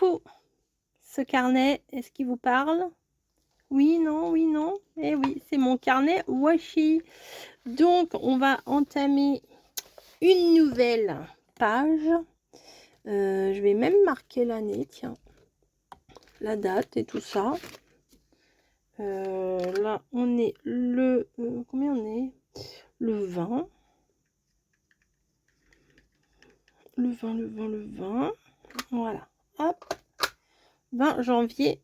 coup, ce carnet, est-ce qu'il vous parle? Oui, non, oui, non? Eh oui, c'est mon carnet washi. Donc, on va entamer une nouvelle page. Je vais même marquer l'année, tiens, la date et tout ça. Là, on est le... combien on est? Le 20. Le 20. Voilà. Hop. 20 janvier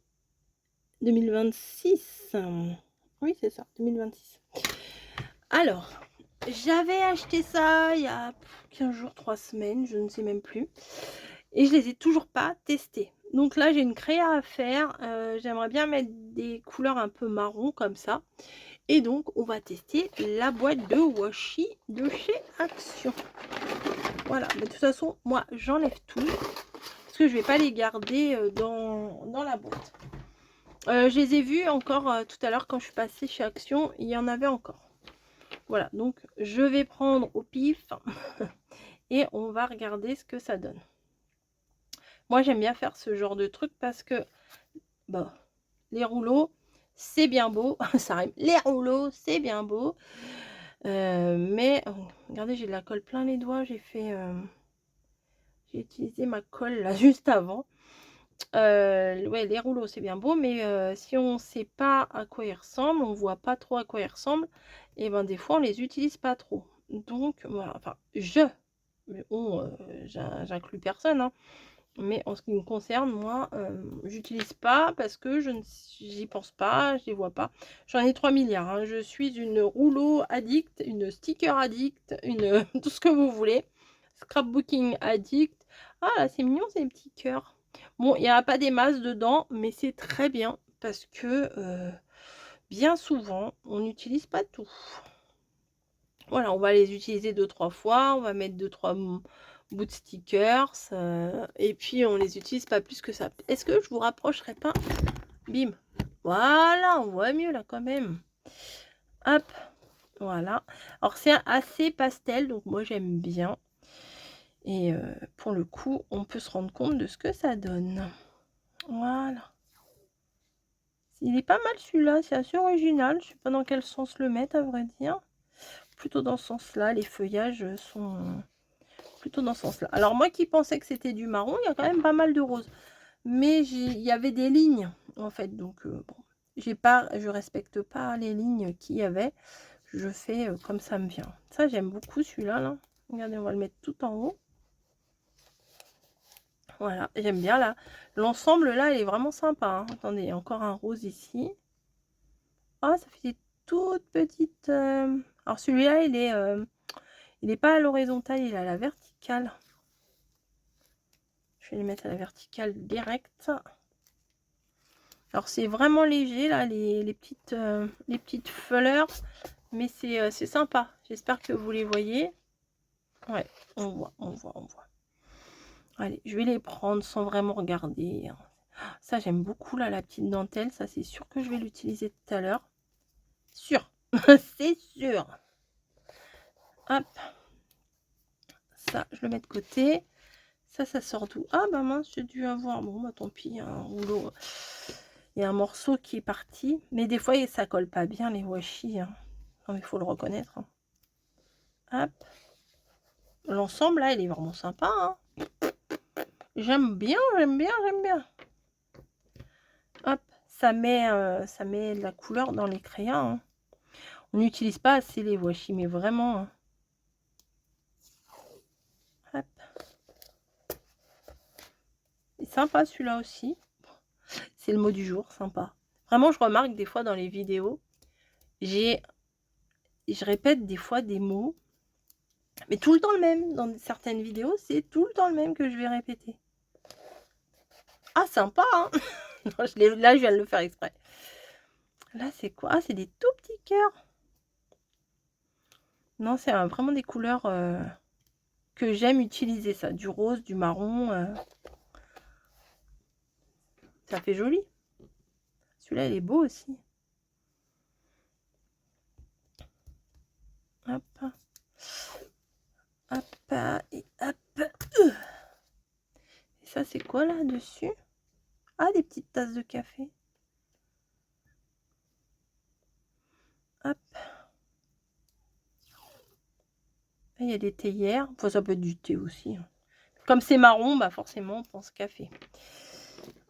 2026. Oui, c'est ça, 2026. Alors, j'avais acheté ça il y a 15 jours, 3 semaines, je ne sais même plus. Et je les ai toujours pas testés. Donc là, j'ai une créa à faire. J'aimerais bien mettre des couleurs un peu marron comme ça. Et donc, on va tester la boîte de washi de chez Action. Voilà, mais de toute façon, moi, j'enlève tout. Parce que je vais pas les garder dans la boîte. Je les ai vus encore tout à l'heure quand je suis passée chez Action. Il y en avait encore. Voilà, donc je vais prendre au pif et on va regarder ce que ça donne. Moi, j'aime bien faire ce genre de truc parce que bah, les rouleaux, c'est bien beau. Ça rime. Les rouleaux, c'est bien beau. Mais regardez, j'ai de la colle plein les doigts. J'ai utilisé ma colle là juste avant. Ouais, les rouleaux, c'est bien beau, mais si on ne sait pas à quoi ils ressemblent, on voit pas trop à quoi ils ressemblent, et ben des fois on les utilise pas trop. Donc voilà, enfin mais bon, j'inclus personne, hein. Mais en ce qui me concerne, moi, j'utilise pas parce que j'y pense pas, je les vois pas. J'en ai 3 milliards, hein. Je suis une rouleau addict, une sticker addict, une tout ce que vous voulez. Scrapbooking addict. Ah là, c'est mignon ces petits cœurs. Bon, il n'y a pas des masses dedans, mais c'est très bien parce que bien souvent, on n'utilise pas tout. Voilà, on va les utiliser 2-3 fois, on va mettre 2-3 bouts de stickers, et puis on les utilise pas plus que ça. Est-ce que je vous rapprocherai pas? Bim. Voilà, on voit mieux là quand même. Hop, voilà. Alors c'est assez pastel, donc moi j'aime bien. Et pour le coup, on peut se rendre compte de ce que ça donne. Voilà. Il est pas mal celui-là, c'est assez original. Je sais pas dans quel sens le mettre à vrai dire. Plutôt dans ce sens-là, les feuillages sont plutôt dans ce sens-là. Alors moi qui pensais que c'était du marron, il y a quand même pas mal de rose. Mais il y avait des lignes en fait, donc bon, je respecte pas les lignes qu'il y avait. Je fais comme ça me vient. Ça j'aime beaucoup celui-là. Là. Regardez, on va le mettre tout en haut. Voilà, j'aime bien là. L'ensemble là, il est vraiment sympa. Hein. Attendez, il y a encore un rose ici. Ah, ça fait des toutes petites. Alors celui-là, il est pas à l'horizontale, il est à la verticale. Je vais les mettre à la verticale direct. Alors c'est vraiment léger là, les petites fleurs, mais c'est sympa. J'espère que vous les voyez. Ouais, on voit. Allez, je vais les prendre sans vraiment regarder. Ça, j'aime beaucoup là, la petite dentelle. Ça, c'est sûr que je vais l'utiliser tout à l'heure. Sûr. C'est sûr. Hop. Ça, je le mets de côté. Ça sort d'où? Ah, bah mince, j'ai dû avoir... Bon, bah tant pis, un rouleau. Il y a un morceau qui est parti. Mais des fois, ça colle pas bien, les washi. Hein. Non, mais il faut le reconnaître. Hein. Hop. L'ensemble, là, il est vraiment sympa. Hein. J'aime bien. Hop, ça met de la couleur dans les crayons. Hein. On n'utilise pas assez les washi, mais vraiment. Hein. Hop. C'est sympa celui-là aussi. C'est le mot du jour, sympa. Vraiment, je remarque des fois dans les vidéos, je répète des fois des mots, mais tout le temps le même. Dans certaines vidéos, c'est tout le temps le même que je vais répéter. Ah, sympa, hein. Non, là, je viens de le faire exprès. Là, c'est quoi? Ah, c'est des tout petits cœurs. Non, c'est vraiment des couleurs que j'aime utiliser, ça. Du rose, du marron. Ça fait joli. Celui-là, il est beau aussi. Hop. Hop. Et hop. Et ça, c'est quoi là-dessus? Ah, des petites tasses de café. Hop. Il y a des théières. Enfin, ça peut être du thé aussi. Comme c'est marron, bah forcément, on pense café.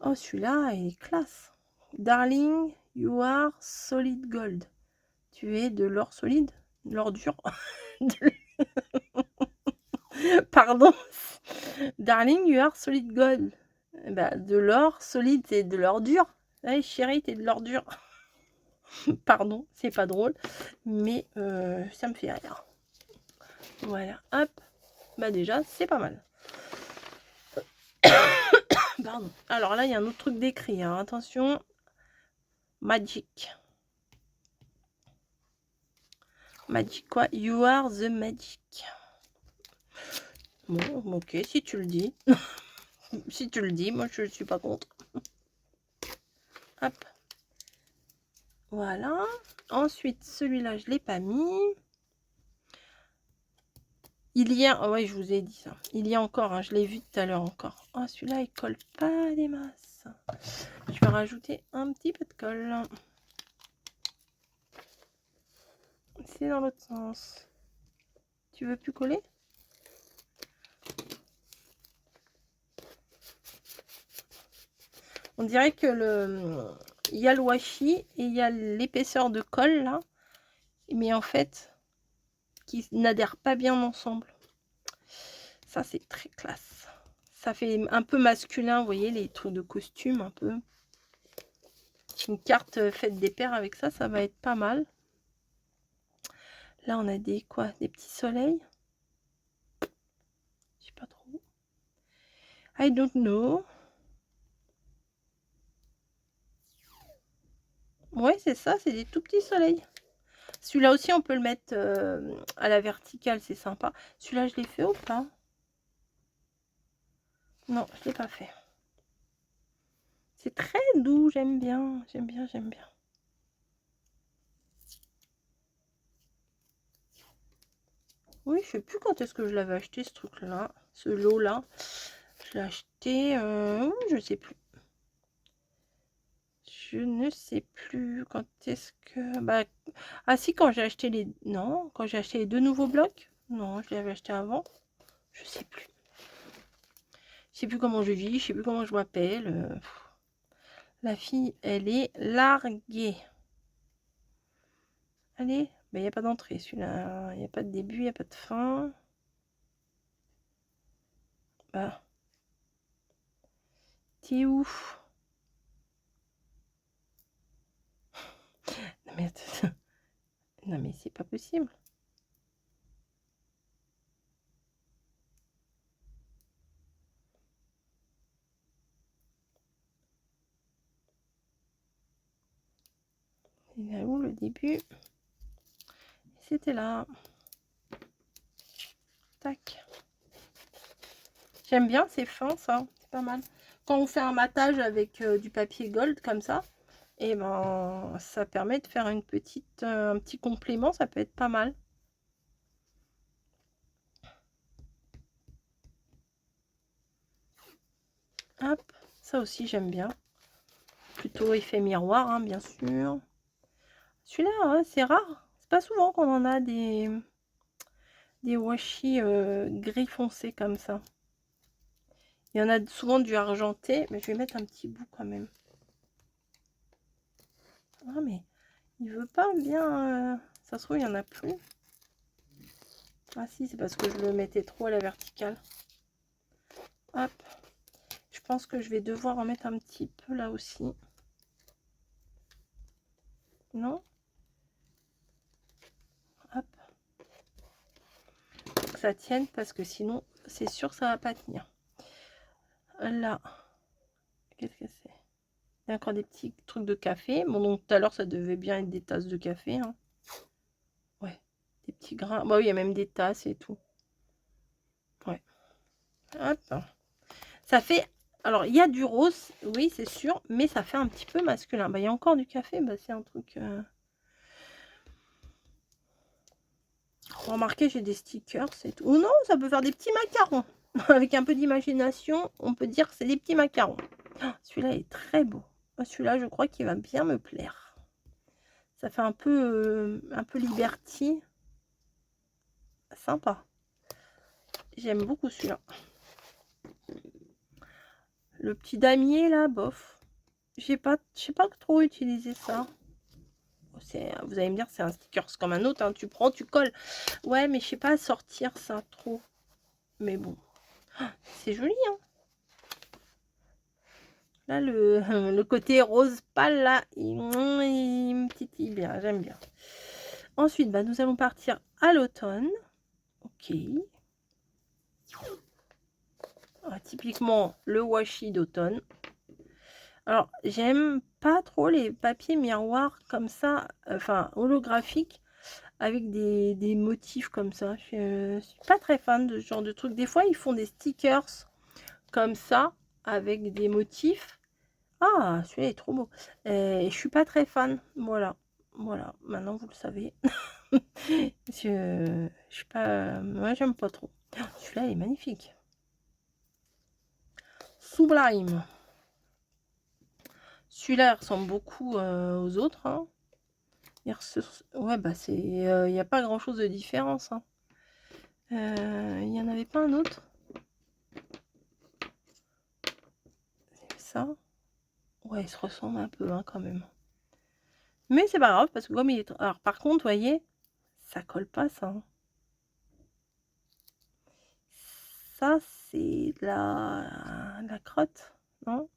Oh, celui-là, il est classe. Darling, you are solid gold. Tu es de l'or solide, de l'or dur. Pardon. Darling, you are solid gold. Bah, de l'or solide, c'est de l'or dur. Hey, chérie, t'es de l'or dur. Pardon, c'est pas drôle, mais ça me fait rire. Voilà, hop. Bah déjà, c'est pas mal. Pardon. Alors là, il y a un autre truc décrit. Hein. Attention. Magic. Magic quoi? You are the magic. Bon, ok, si tu le dis. Si tu le dis, moi je suis pas contre. Hop. Voilà. Ensuite, celui-là, je l'ai pas mis. Il y a... Oh ouais, je vous ai dit ça. Il y a encore, hein, je l'ai vu tout à l'heure encore. Oh, celui-là, il colle pas des masses. Je vais rajouter un petit peu de colle. C'est dans l'autre sens. Tu veux plus coller? On dirait que il y a le washi et il y a l'épaisseur de colle là. Mais en fait, qui n'adhèrent pas bien ensemble. Ça, c'est très classe. Ça fait un peu masculin, vous voyez, les trucs de costume un peu. Une carte faite des paires avec ça, ça va être pas mal. Là, on a des quoi? Des petits soleils. Je sais pas trop. I don't know. Ouais, c'est ça, c'est des tout petits soleils. Celui-là aussi, on peut le mettre à la verticale, c'est sympa. Celui-là, je l'ai fait ou pas? Non, je l'ai pas fait. C'est très doux, j'aime bien, j'aime bien, j'aime bien. Oui, je sais plus quand est-ce que je l'avais acheté ce truc-là, ce lot-là. Je l'ai acheté, je sais plus. Je ne sais plus quand est-ce que... Bah, ah si, quand j'ai acheté les... Non, quand j'ai acheté les 2 nouveaux blocs. Non, je les avais achetés avant. Je sais plus. Je sais plus comment je vis, je sais plus comment je m'appelle. La fille, elle est larguée. Allez, il n'y a pas d'entrée celui-là. Il n'y a pas de début, il n'y a pas de fin. Bah. T'es où? Non mais, non mais c'est pas possible. Il est où le début? C'était là. Tac. J'aime bien, c'est fin ça, c'est pas mal. Quand on fait un matage avec du papier gold comme ça, et ben ça permet de faire une petite, un petit complément, ça peut être pas mal. Hop, ça aussi j'aime bien. Plutôt effet miroir, hein, bien sûr. Celui-là, hein, c'est rare. C'est pas souvent qu'on en a des washi gris foncé comme ça. Il y en a souvent du argenté, mais je vais mettre un petit bout quand même. Ah mais il veut pas bien... Ça se trouve, il n'y en a plus. Ah si, c'est parce que je le mettais trop à la verticale. Hop. Je pense que je vais devoir en mettre un petit peu là aussi. Non? Hop. Faut que ça tienne parce que sinon, c'est sûr que ça va pas tenir. Là. Qu'est-ce que c'est? Il y a encore des petits trucs de café. Bon, donc tout à l'heure, ça devait bien être des tasses de café. Hein. Ouais. Des petits grains. Bah oui, il y a même des tasses et tout. Ouais. Hop. Ça fait... Alors, il y a du rose, oui, c'est sûr, mais ça fait un petit peu masculin. Bah, il y a encore du café, bah, c'est un truc... Remarquez, j'ai des stickers, c'est tout. Ou non, ça peut faire des petits macarons. Avec un peu d'imagination, on peut dire que c'est des petits macarons. Celui-là est très beau. Celui-là, je crois qu'il va bien me plaire. Ça fait un peu Liberty. Sympa. J'aime beaucoup celui-là. Le petit damier, là, bof. Je sais pas trop utiliser ça. Vous allez me dire, c'est un sticker comme un autre. Hein. Tu prends, tu colles. Ouais, mais je sais pas sortir ça trop. Mais bon. C'est joli, hein. Là, le côté rose pâle, là, il me titille bien. J'aime bien. Ensuite, bah, nous allons partir à l'automne. Ok. Ah, typiquement, le washi d'automne. Alors, j'aime pas trop les papiers miroirs comme ça, enfin, holographiques, avec des motifs comme ça. Je suis pas très fan de ce genre de truc. Des fois, ils font des stickers comme ça, avec des motifs. Ah, celui-là est trop beau. Je suis pas très fan. Voilà. Voilà, maintenant vous le savez. je suis pas. Moi, j'aime pas trop. Celui-là, il est magnifique. Sublime. Celui-là, il ressemble beaucoup aux autres. Hein. Ouais, bah c'est. Il n'y a pas grand chose de différence. Hein. Il n'y en avait pas un autre. C'est ça. Ouais, il se ressemble un peu hein, quand même. Mais c'est pas grave parce que comme il est. Alors par contre, vous voyez, ça colle pas ça. Hein. Ça, c'est de la crotte, non?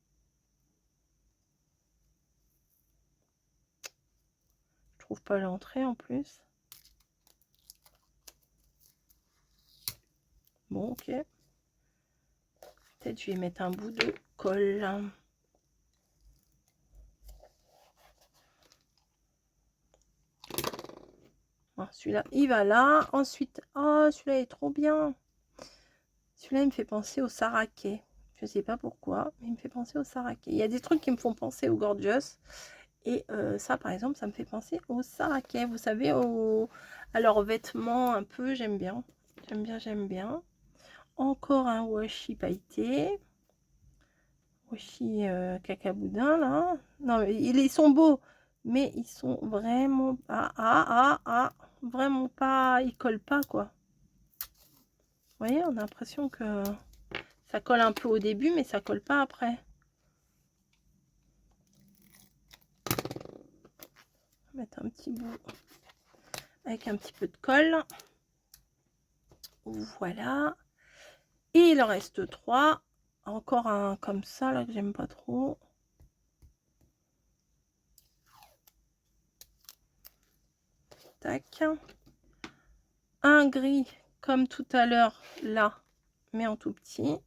Je trouve pas l'entrée en plus. Bon, ok. Peut-être je vais mettre un bout de colle. Bon, celui-là, il va là. Ensuite, oh, celui-là est trop bien. Celui-là, il me fait penser au Saraké. Je sais pas pourquoi, mais il me fait penser au Saraké. Il y a des trucs qui me font penser au Gorgeous. Et ça, par exemple, ça me fait penser au Saraké. Vous savez, à leurs vêtements un peu, j'aime bien. J'aime bien, j'aime bien. Encore un washi pailleté. Washi cacaboudin, là. Non, mais ils sont beaux. Mais ils sont vraiment pas... vraiment pas... Ils collent pas, quoi. Vous voyez, on a l'impression que ça colle un peu au début, mais ça colle pas après. On va mettre un petit bout avec un petit peu de colle. Voilà. Et il en reste 3. Encore un comme ça, là, que j'aime pas trop. Tac. Un gris, comme tout à l'heure, là, mais en tout petit.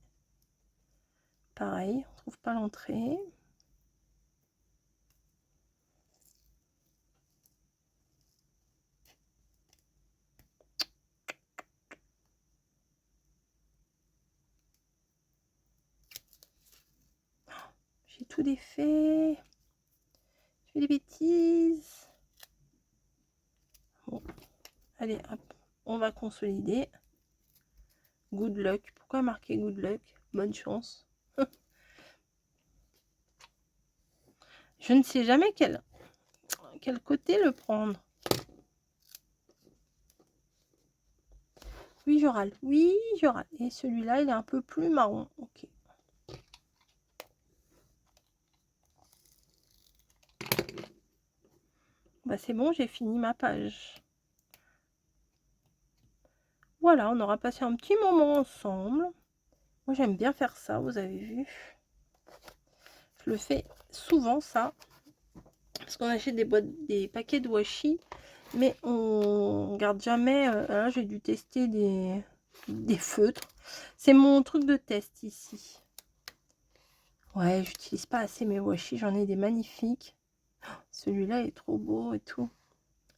Pareil, on trouve pas l'entrée. J'ai tout défait. Je fais des bêtises. Bon, allez, hop, on va consolider. Good luck. Pourquoi marquer good luck? Bonne chance. Je ne sais jamais quel côté le prendre. Oui, je râle. Oui, je râle. Et celui-là, il est un peu plus marron. Ok. Bah, c'est bon, j'ai fini ma page. Voilà, on aura passé un petit moment ensemble. Moi, j'aime bien faire ça, vous avez vu. Je le fais souvent, ça. Parce qu'on achète des paquets de washi. Mais on garde jamais... là, j'ai dû tester des feutres. C'est mon truc de test ici. Ouais, j'utilise pas assez mes washi. J'en ai des magnifiques. Celui-là est trop beau et tout.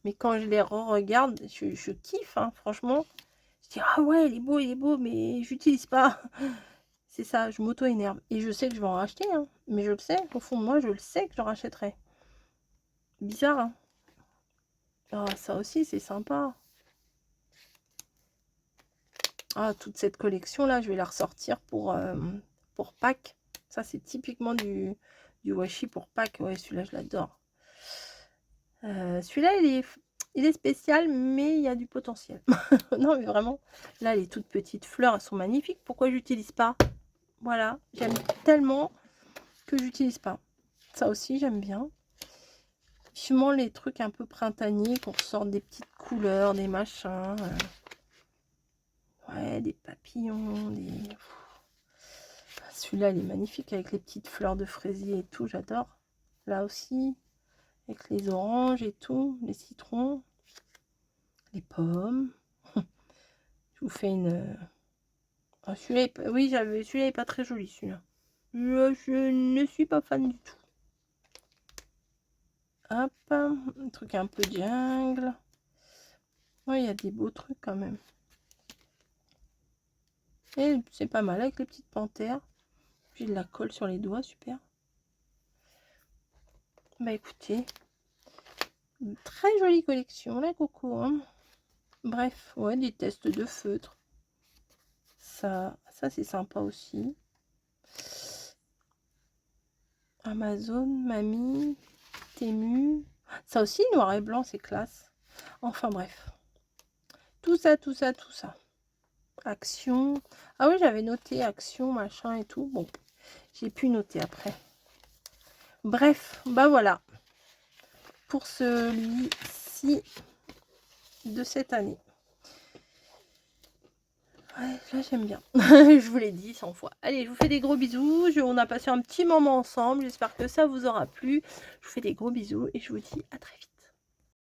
Mais quand je les re-regarde, je kiffe, hein, franchement. Je dis, ah ouais, il est beau, mais j'utilise pas. C'est ça, je m'auto-énerve. Et je sais que je vais en racheter, hein, mais je le sais, au fond de moi, je le sais que j'en rachèterai. Bizarre, hein. Ah, ça aussi, c'est sympa. Ah, toute cette collection-là, je vais la ressortir pour Pâques. Ça, c'est typiquement du washi pour Pâques. Ouais, celui-là, je l'adore. Celui-là, il est spécial, mais il y a du potentiel. Non, mais vraiment, là, les toutes petites fleurs, elles sont magnifiques. Pourquoi j'utilise pas? Voilà, j'aime tellement que j'utilise pas. Ça aussi, j'aime bien. Vivement les trucs un peu printaniers, qu'on ressorte des petites couleurs, des machins. Ouais, des papillons, des... Celui-là, il est magnifique avec les petites fleurs de fraisier et tout, j'adore. Là aussi, avec les oranges et tout, les citrons, les pommes. Je vous fais une... Ah, celui-là, oui, celui-là n'est pas très joli, celui-là. Je ne suis pas fan du tout. Hop, un truc un peu jungle. Ouais, il y a des beaux trucs quand même. Et c'est pas mal avec les petites panthères. J'ai de la colle sur les doigts, super. Bah écoutez, une très jolie collection, la coco. Hein. Bref, ouais, des tests de feutre. Ça c'est sympa aussi. Amazon, Mamie, Temu. Ça aussi, noir et blanc, c'est classe. Enfin bref. Tout ça. Action. Ah oui, j'avais noté action, machin et tout. Bon, j'ai pu noter après. Bref, bah voilà. Pour celui-ci de cette année. Ouais, là j'aime bien. Je vous l'ai dit 100 fois. Allez, je vous fais des gros bisous. On a passé un petit moment ensemble. J'espère que ça vous aura plu. Je vous fais des gros bisous et je vous dis à très vite.